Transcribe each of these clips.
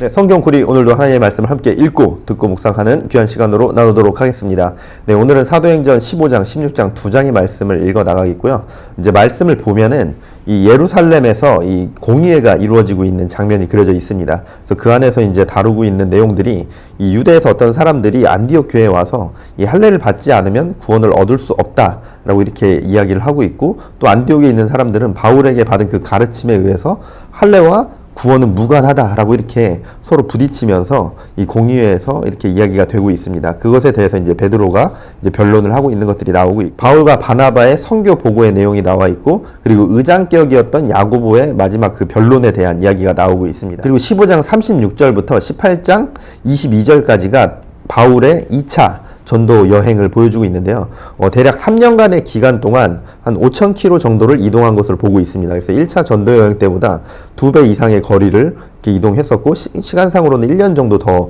네, 성경구리 오늘도 하나님의 말씀을 함께 읽고 듣고 묵상하는 귀한 시간으로 나누도록 하겠습니다. 네, 오늘은 사도행전 15장, 16장 두 장의 말씀을 읽어 나가겠고요. 이제 말씀을 보면은 이 예루살렘에서 이 공의회가 이루어지고 있는 장면이 그려져 있습니다. 그래서 그 안에서 이제 다루고 있는 내용들이 이 유대에서 어떤 사람들이 안디옥 교회에 와서 이 할례를 받지 않으면 구원을 얻을 수 없다라고 이렇게 이야기를 하고 있고, 또 안디옥에 있는 사람들은 바울에게 받은 그 가르침에 의해서 할례와 구원은 무관하다라고 이렇게 서로 부딪히면서 이 공의회에서 이렇게 이야기가 되고 있습니다. 그것에 대해서 이제 베드로가 이제 변론을 하고 있는 것들이 나오고 있고, 바울과 바나바의 선교 보고의 내용이 나와 있고, 그리고 의장격이었던 야고보의 마지막 그 변론에 대한 이야기가 나오고 있습니다. 그리고 15장 36절부터 18장 22절까지가 바울의 2차 전도 여행을 보여주고 있는데요. 대략 3년간의 기간 동안 한 5,000km 정도를 이동한 것으로 보고 있습니다. 그래서 1차 전도 여행 때보다 2배 이상의 거리를 이렇게 이동했었고, 시간상으로는 1년 정도 더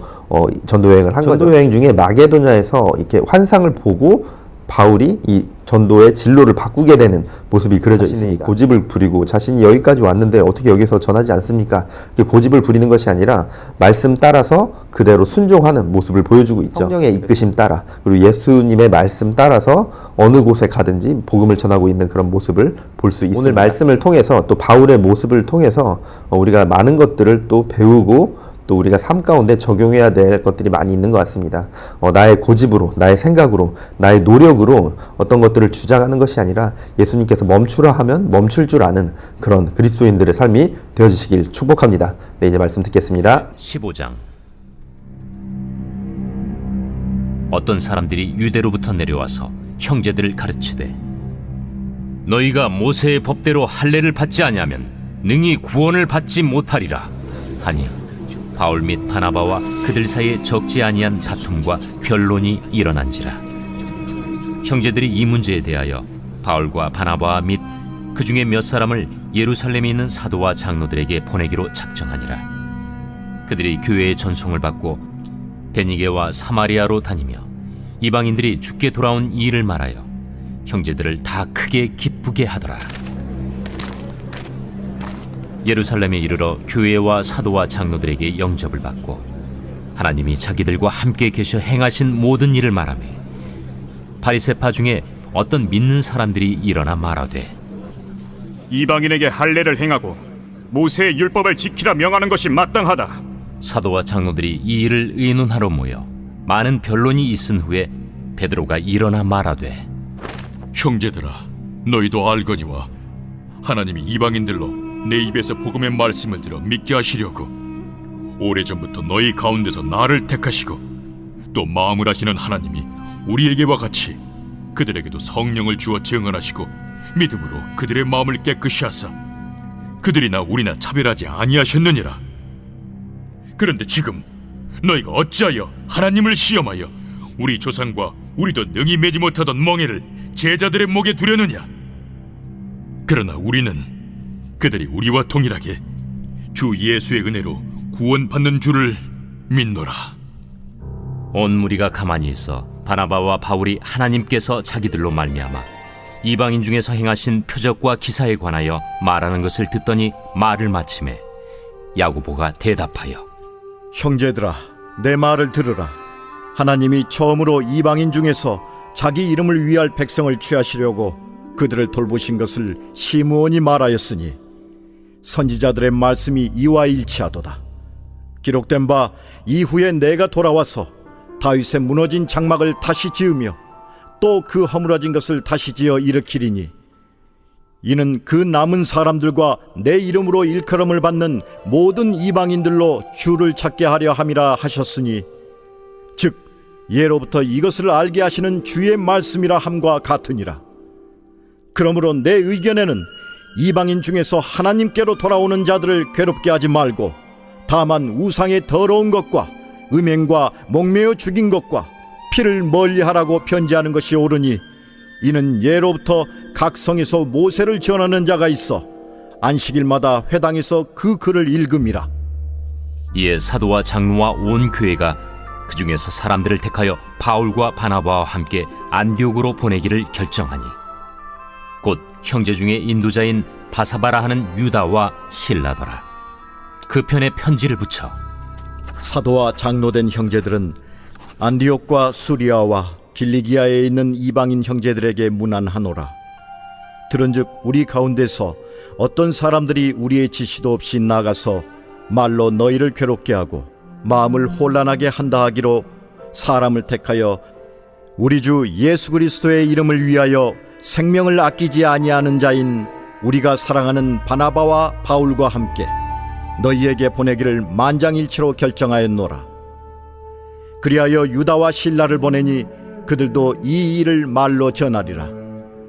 전도 여행을 한 거죠. 전도 여행 중에 마게도냐에서 이렇게 환상을 보고 바울이 이 전도의 진로를 바꾸게 되는 모습이 그려져 있습니다. 고집을 부리고 자신이 여기까지 왔는데 어떻게 여기서 전하지 않습니까? 고집을 부리는 것이 아니라 말씀 따라서 그대로 순종하는 모습을 보여주고 있죠. 성령의 이끄심 따라, 그리고 예수님의 말씀 따라서 어느 곳에 가든지 복음을 전하고 있는 그런 모습을 볼 수 있습니다. 오늘 말씀을 통해서 또 바울의 모습을 통해서 우리가 많은 것들을 또 배우고 또 우리가 삶 가운데 적용해야 될 것들이 많이 있는 것 같습니다. 나의 고집으로, 나의 생각으로, 나의 노력으로 어떤 것들을 주장하는 것이 아니라 예수님께서 멈추라 하면 멈출 줄 아는 그런 그리스도인들의 삶이 되어지시길 축복합니다. 네, 이제 말씀 듣겠습니다. 15장. 어떤 사람들이 유대로부터 내려와서 형제들을 가르치되, 너희가 모세의 법대로 할례를 받지 아니하면 능히 구원을 받지 못하리라 하니, 바울 및 바나바와 그들 사이에 적지 아니한 다툼과 변론이 일어난지라. 형제들이 이 문제에 대하여 바울과 바나바 및 그 중에 몇 사람을 예루살렘에 있는 사도와 장로들에게 보내기로 작정하니라. 그들이 교회의 전송을 받고 베니게와 사마리아로 다니며 이방인들이 죽게 돌아온 이 일을 말하여 형제들을 다 크게 기쁘게 하더라. 예루살렘에 이르러 교회와 사도와 장로들에게 영접을 받고 하나님이 자기들과 함께 계셔 행하신 모든 일을 말하며, 바리새파 중에 어떤 믿는 사람들이 일어나 말하되, 이방인에게 할례를 행하고 모세의 율법을 지키라 명하는 것이 마땅하다. 사도와 장로들이 이 일을 의논하러 모여 많은 변론이 있은 후에 베드로가 일어나 말하되, 형제들아, 너희도 알거니와 하나님이 이방인들로 내 입에서 복음의 말씀을 들어 믿게 하시려고 오래전부터 너희 가운데서 나를 택하시고, 또 마음을 하시는 하나님이 우리에게와 같이 그들에게도 성령을 주어 증언하시고 믿음으로 그들의 마음을 깨끗이 하사 그들이나 우리나 차별하지 아니하셨느니라. 그런데 지금 너희가 어찌하여 하나님을 시험하여 우리 조상과 우리도 능히 매지 못하던 멍에를 제자들의 목에 두려느냐? 그러나 우리는 그들이 우리와 동일하게 주 예수의 은혜로 구원받는 줄을 믿노라. 온 무리가 가만히 있어 바나바와 바울이 하나님께서 자기들로 말미암아 이방인 중에서 행하신 표적과 기사에 관하여 말하는 것을 듣더니 말을 마치매 야고보가 대답하여, 형제들아, 내 말을 들으라. 하나님이 처음으로 이방인 중에서 자기 이름을 위할 백성을 취하시려고 그들을 돌보신 것을 시므온이 말하였으니 선지자들의 말씀이 이와 일치하도다. 기록된 바 이후에 내가 돌아와서 다윗의 무너진 장막을 다시 지으며 또 그 허물어진 것을 다시 지어 일으키리니, 이는 그 남은 사람들과 내 이름으로 일컬음을 받는 모든 이방인들로 주를 찾게 하려 함이라 하셨으니, 즉 예로부터 이것을 알게 하시는 주의 말씀이라 함과 같으니라. 그러므로 내 의견에는 이방인 중에서 하나님께로 돌아오는 자들을 괴롭게 하지 말고, 다만 우상의 더러운 것과 음행과 목매어 죽인 것과 피를 멀리하라고 편지하는 것이 옳으니, 이는 예로부터 각 성에서 모세를 전하는 자가 있어 안식일마다 회당에서 그 글을 읽음이라. 이에 사도와 장로와 온 교회가 그 중에서 사람들을 택하여 바울과 바나바와 함께 안디옥으로 보내기를 결정하니, 곧 형제 중에 인도자인 바사바라 하는 유다와 실라더라. 그 편에 편지를 붙여 사도와 장로된 형제들은 안디옥과 수리아와 길리기아에 있는 이방인 형제들에게 문안하노라. 들은즉 우리 가운데서 어떤 사람들이 우리의 지시도 없이 나가서 말로 너희를 괴롭게 하고 마음을 혼란하게 한다 하기로 사람을 택하여 우리 주 예수 그리스도의 이름을 위하여 생명을 아끼지 아니하는 자인 우리가 사랑하는 바나바와 바울과 함께 너희에게 보내기를 만장일치로 결정하였노라. 그리하여 유다와 실라를 보내니 그들도 이 일을 말로 전하리라.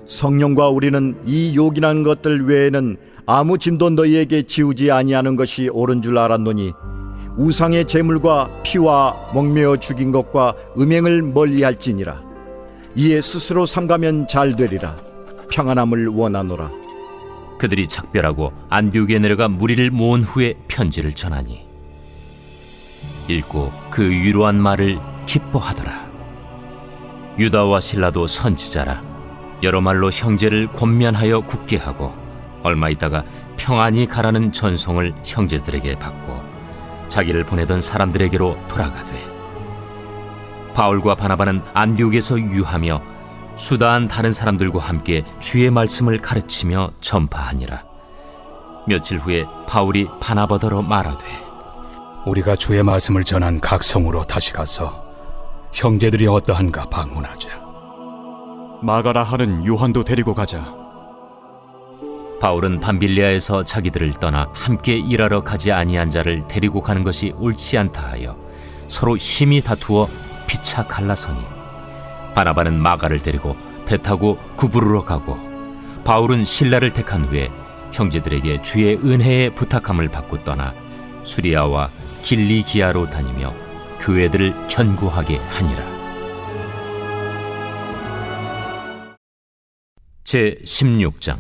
성령과 우리는 이 요긴한 것들 외에는 아무 짐도 너희에게 지우지 아니하는 것이 옳은 줄 알았노니 우상의 제물과 피와 목매어 죽인 것과 음행을 멀리할지니라. 이에 스스로 삼가면 잘 되리라. 평안함을 원하노라. 그들이 작별하고 안디옥에 내려가 무리를 모은 후에 편지를 전하니 읽고 그 위로한 말을 기뻐하더라. 유다와 실라도 선지자라 여러 말로 형제를 권면하여 굳게 하고 얼마 있다가 평안히 가라는 전송을 형제들에게 받고 자기를 보내던 사람들에게로 돌아가되 바울과 바나바는 안디옥에서 유하며 수다한 다른 사람들과 함께 주의 말씀을 가르치며 전파하니라. 며칠 후에 바울이 바나바더러 말하되 우리가 주의 말씀을 전한 각 성으로 다시 가서 형제들이 어떠한가 방문하자. 마가라 하는 요한도 데리고 가자. 바울은 밤빌리아에서 자기들을 떠나 함께 일하러 가지 아니한 자를 데리고 가는 것이 옳지 않다 하여 서로 심히 다투어 피차 갈라서니 바나바는 마가를 데리고 배 타고 구부르러 가고 바울은 실라를 택한 후에 형제들에게 주의 은혜에 부탁함을 받고 떠나 수리아와 길리기아로 다니며 교회들을 견고하게 하니라. 제 16장.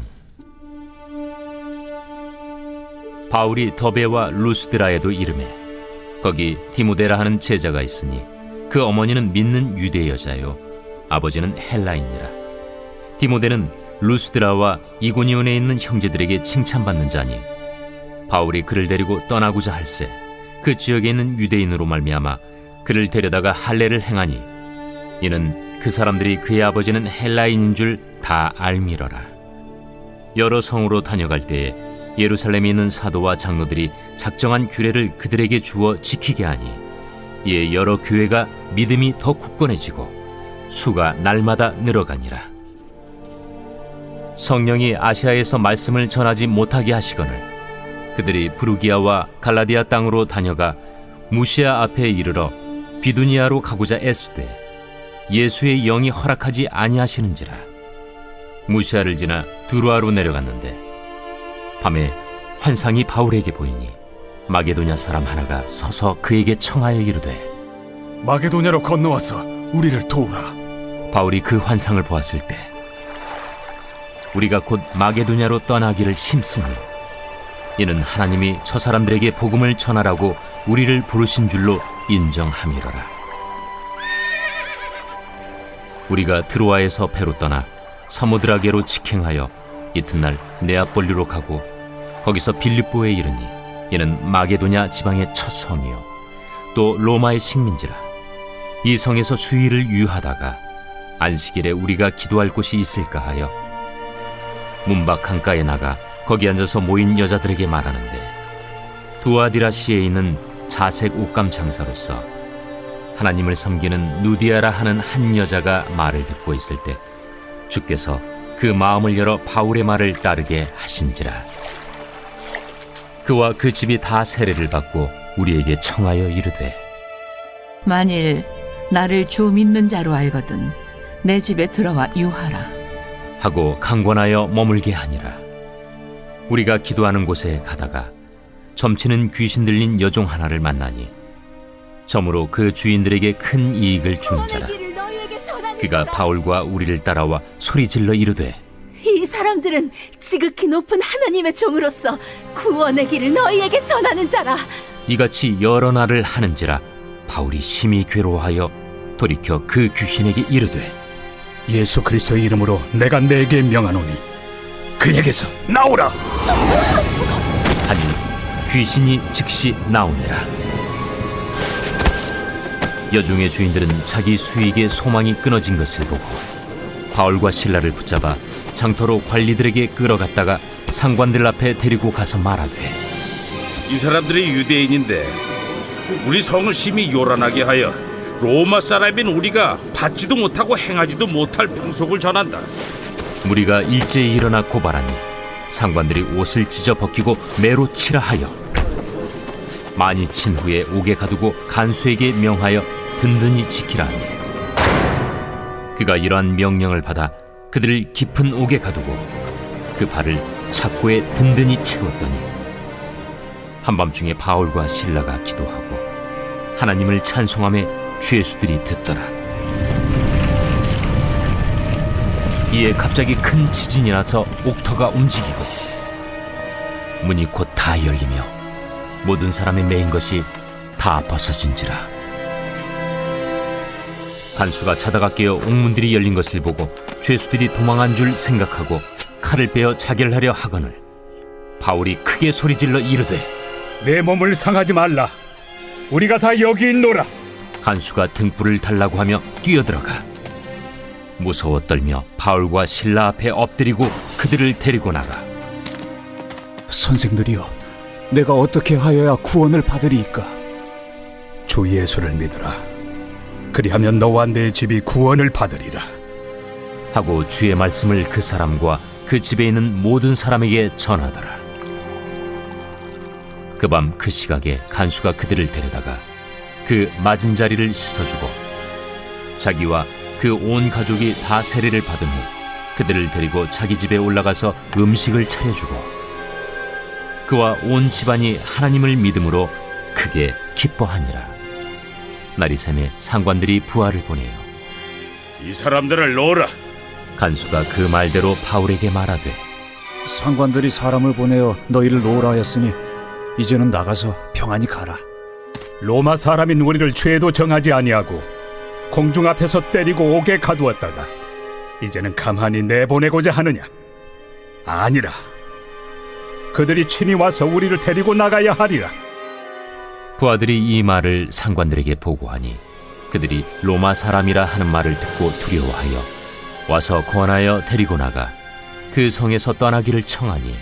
바울이 더베와 루스드라에도 이르매 거기 디모데라 하는 제자가 있으니 그 어머니는 믿는 유대 여자요 아버지는 헬라인이라. 디모데는 루스드라와 이고니온에 있는 형제들에게 칭찬받는 자니 바울이 그를 데리고 떠나고자 할세 그 지역에 있는 유대인으로 말미암아 그를 데려다가 할례를 행하니 이는 그 사람들이 그의 아버지는 헬라인인 줄 다 알미러라. 여러 성으로 다녀갈 때에 예루살렘에 있는 사도와 장로들이 작정한 규례를 그들에게 주어 지키게 하니 이에 여러 교회가 믿음이 더 굳건해지고 수가 날마다 늘어가니라. 성령이 아시아에서 말씀을 전하지 못하게 하시거늘 그들이 부르기아와 갈라디아 땅으로 다녀가 무시아 앞에 이르러 비두니아로 가고자 애쓰되 예수의 영이 허락하지 아니하시는지라. 무시아를 지나 두루아로 내려갔는데 밤에 환상이 바울에게 보이니 마게도냐 사람 하나가 서서 그에게 청하여 이르되 마게도냐로 건너와서 우리를 도우라. 바울이 그 환상을 보았을 때 우리가 곧 마게도냐로 떠나기를 힘쓰니 이는 하나님이 저 사람들에게 복음을 전하라고 우리를 부르신 줄로 인정함이로라. 우리가 드로아에서 배로 떠나 사모드라게로 직행하여 이튿날 네아폴리로 가고 거기서 빌립보에 이르니 이는 마게도냐 지방의 첫 성이요 또 로마의 식민지라. 이 성에서 수일을 유하다가 안식일에 우리가 기도할 곳이 있을까 하여 문밖 강가에 나가 거기 앉아서 모인 여자들에게 말하는데 두아디라시에 있는 자색 옷감 장사로서 하나님을 섬기는 누디아라 하는 한 여자가 말을 듣고 있을 때 주께서 그 마음을 열어 바울의 말을 따르게 하신지라. 그와 그 집이 다 세례를 받고 우리에게 청하여 이르되 만일 나를 주 믿는 자로 알거든 내 집에 들어와 유하라 하고 강권하여 머물게 하니라. 우리가 기도하는 곳에 가다가 점치는 귀신 들린 여종 하나를 만나니 점으로 그 주인들에게 큰 이익을 주는 자라. 그가 바울과 우리를 따라와 소리질러 이르되 이 사람들은 지극히 높은 하나님의 종으로서 구원의 길을 너희에게 전하는 자라. 이같이 여러 날을 하는지라 바울이 심히 괴로워하여 돌이켜 그 귀신에게 이르되 예수 그리스도의 이름으로 내가 내게 명하노니 그에게서 나오라. 하니 귀신이 즉시 나오니라. 여종의 주인들은 자기 수익의 소망이 끊어진 것을 보고 바울과 실라를 붙잡아 장터로 관리들에게 끌어갔다가 상관들 앞에 데리고 가서 말하되, 이 사람들이 유대인인데 우리 성을 심히 요란하게 하여 로마 사람인 우리가 받지도 못하고 행하지도 못할 풍속을 전한다. 무리가 일제히 일어나 고발하니 상관들이 옷을 찢어 벗기고 매로 치라 하여 많이 친 후에 옥에 가두고 간수에게 명하여 든든히 지키라 하니, 그가 이러한 명령을 받아 그들을 깊은 옥에 가두고 그 발을 착고에 든든히 채웠더니 한밤중에 바울과 실라가 기도하고 하나님을 찬송하며 죄수들이 듣더라. 이에 갑자기 큰 지진이 나서 옥터가 움직이고 문이 곧 다 열리며 모든 사람의 메인 것이 다 벗어진지라. 간수가 자다가 깨어 옥문들이 열린 것을 보고 죄수들이 도망한 줄 생각하고 칼을 빼어 자결하려 하거늘 바울이 크게 소리질러 이르되, 내 몸을 상하지 말라. 우리가 다 여기 있노라. 간수가 등불을 달라고 하며 뛰어들어가 무서워 떨며 바울과 실라 앞에 엎드리고 그들을 데리고 나가 선생들이여, 내가 어떻게 하여야 구원을 받으리이까? 주 예수를 믿으라. 그리하면 너와 내 집이 구원을 받으리라. 하고 주의 말씀을 그 사람과 그 집에 있는 모든 사람에게 전하더라. 그 밤 그 시각에 간수가 그들을 데려다가 그 맞은 자리를 씻어주고 자기와 그 온 가족이 다 세례를 받은 후 그들을 데리고 자기 집에 올라가서 음식을 차려주고 그와 온 집안이 하나님을 믿음으로 크게 기뻐하니라. 날이 새매 상관들이 부하를 보내요. 이 사람들을 놓으라. 간수가 그 말대로 바울에게 말하되, 상관들이 사람을 보내어 너희를 놓으라 하였으니 이제는 나가서 평안히 가라. 로마 사람인 우리를 죄도 정하지 아니하고 공중 앞에서 때리고 옥에 가두었다가 이제는 가만히 내보내고자 하느냐? 아니라. 그들이 친히 와서 우리를 데리고 나가야 하리라. 부하들이 이 말을 상관들에게 보고하니 그들이 로마 사람이라 하는 말을 듣고 두려워하여 와서 권하여 데리고 나가 그 성에서 떠나기를 청하니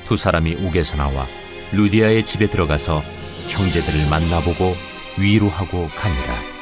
두 사람이 옥에서 나와 루디아의 집에 들어가서 형제들을 만나보고 위로하고 가니라.